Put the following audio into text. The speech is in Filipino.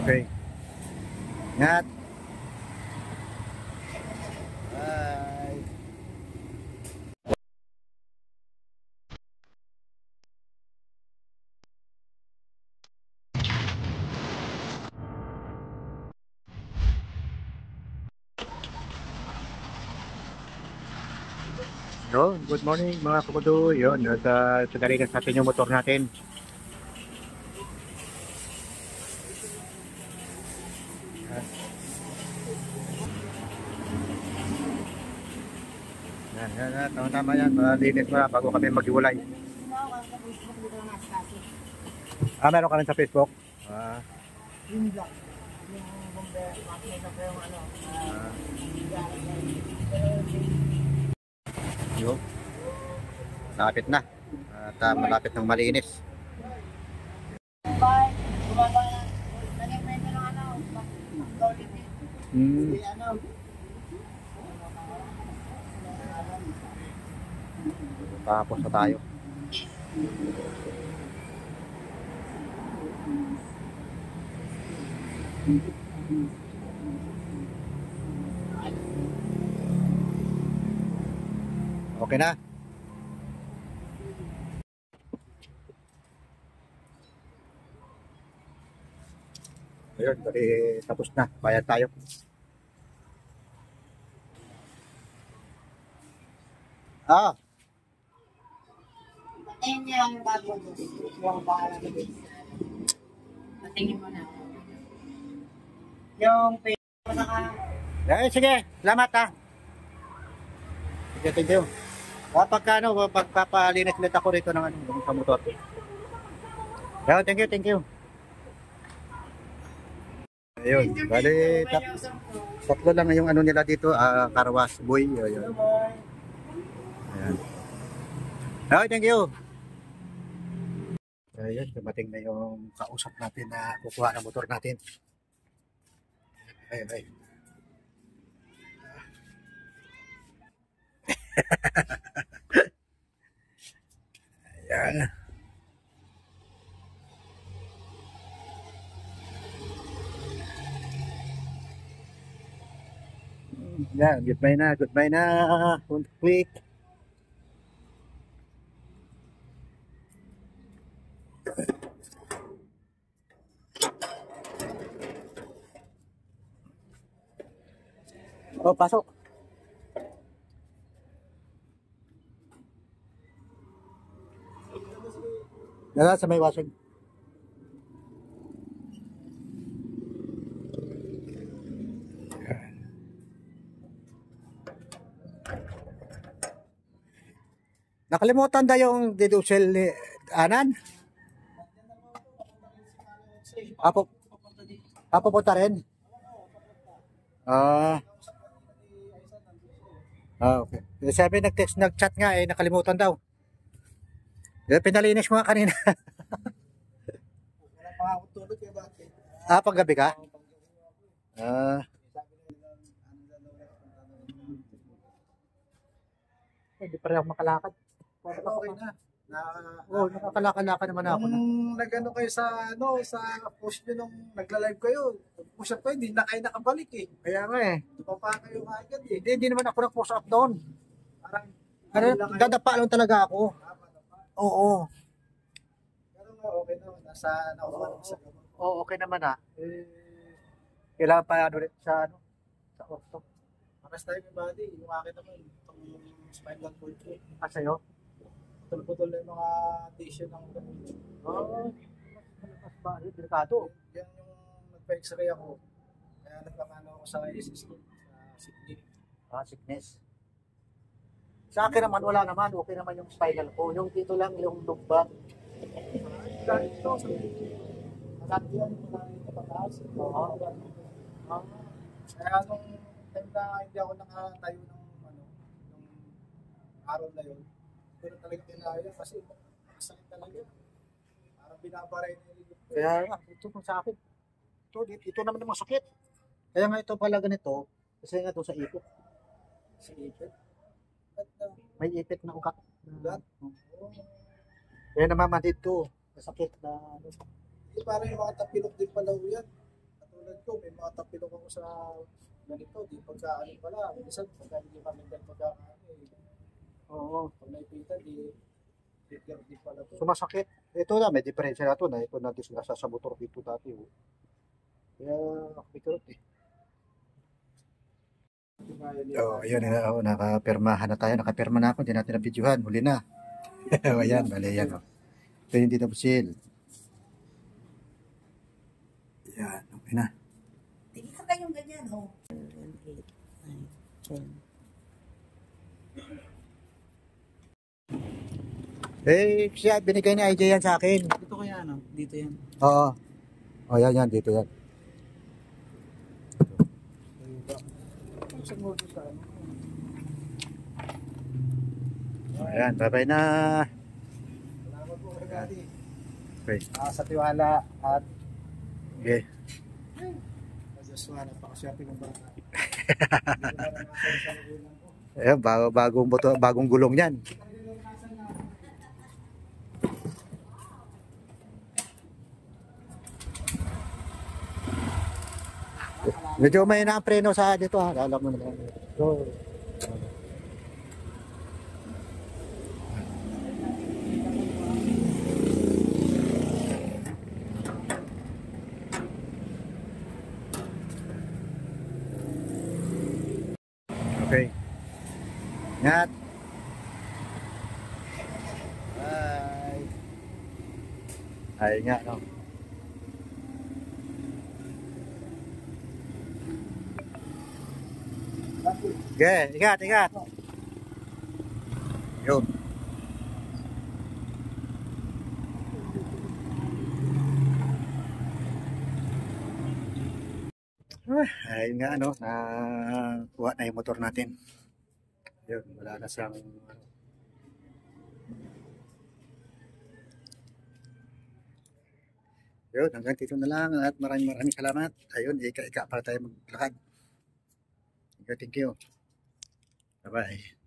Okay. Ingat. Bye. Yo, good morning mga kakudo. Yun, sadali na sa atin yung motor natin. Yan, tama yan. Malinis mo bago kami maghiwalay. Meron ka rin sa Facebook? Yung vlog. Yung bombe, makikita ko yung ano. Yun. Malapit na. At malapit ng malinis. Bye. Bumaba na. Nag-invento ng ano. Dolly. Ano. Tapos na tayo. Okay na. Ayun, tapos na. Bayad tayo. Patingin niya yung bago mo. Yung bahala na din. Patingin mo na. Yung pay mo na ka. Sige. Salamat ha. Sige, thank you. Pagpapalinis ulit ako rito ng sa motor. Yeah, thank you. Ayun, bali tatlo lang yung ano nila dito, Carwash Boy. Ayun. Ayan. Okay, thank you. Ayun, dumating na yung kausap natin na kukuha ng motor natin. Ay. Ayan. Yan, goodbye na. Quick. Oh, pasok. Nala sa may washing. Nakalimutan na yung deducel ni Anan. Pupunta rin. Okay. Sabi nag-chat nga nakalimutan daw. Pinalinis mo nga kanina. Wala pa ako tulog yung bakit. Paggabi ka? Hindi pa rin ako makalakad. Okay na. Nakakalakad naman ako. Nag-ano kayo sa post nyo nung nagla-live kayo. Push up kayo, hindi na kayo nakabalik eh. Kaya nga Tupapa kayo agad eh. Hindi naman ako nag-push up doon. Parang, Dadapa lang talaga ako. Oo. Pero okay na. Nakuha sa gabon. Oo, okay naman kailangan pa sa orto. Makas tayo yung body. Yung akin naman, itong spinal cord ko. Sa'yo? Putol-putol na yung mga tissue ng gabon. Mas ba? Delikado. Yan yung nagpa-x-ray ako. Kaya nagpapano ako sa ISS ko. Sa sickness. Sickness. Sa akin naman, wala naman. Okay naman yung spinal ko. Yung dito lang, yung lumbar. Dahil ito, sa marami yan, marami ito pataas. Kaya nung time na hindi ako nakatayo ng araw na yun, hindi na talaga kinaya kasi masakit talaga. Parang binabaray na yun. Kaya nga, ito sa akin. Ito naman yung masakit. Kaya nga ito pala ganito, kasi nga ito sa ipit. Sa ipit? May ipit na ugat. Ugat? Kaya namamatid to. Masakit na. Parang yung mga tapilok din pala yan. ilong ako sa ganito, di pagkaano pala, minsan pagka hindi pa mental pagkakaano Oo. pag naipitan, di pala to. Sumasakit. Ito na, may diferensya na ito na. Ito na disgrasya sa motor dito dati. Oh. Kaya, bikarot eh. Oh, ayun, oh, nakapirmahan na tayo. Nakapirma na ako. Hindi natin na-videohan. Huli na. Ayan, bali yan. Oh. Ito yung dito pusil. Ayan, okay na. Tingin ka kayong ganyan, oh. 7, 8, 9, 10. Eh, siya, binigay ni IJ yan sa akin. Dito kaya ano? Dito yan. Oo. Oh, yan, dito yan. Ang sagot sa ano? Ayan, bye-bye na. Salamat po kay Daddy. Okay. Sa tiwala at Okay. Joshua, napakaswerte ng bata. Hindi ko naranasan sa magulang ko. Ayan, bagong gulong yan. Medyo may na-preno sa dito ha. Alam mo na. So, okay. Ingat. Bye. Ay nga, no. Okay, ingat. Yun. Ayun nga, ano, kuha na yung motor natin. Yun, wala na siyang yun, hanggang dito na lang at maraming salamat. Ayun, ika-ika para tayo maglakad. Thank you. Bye-bye.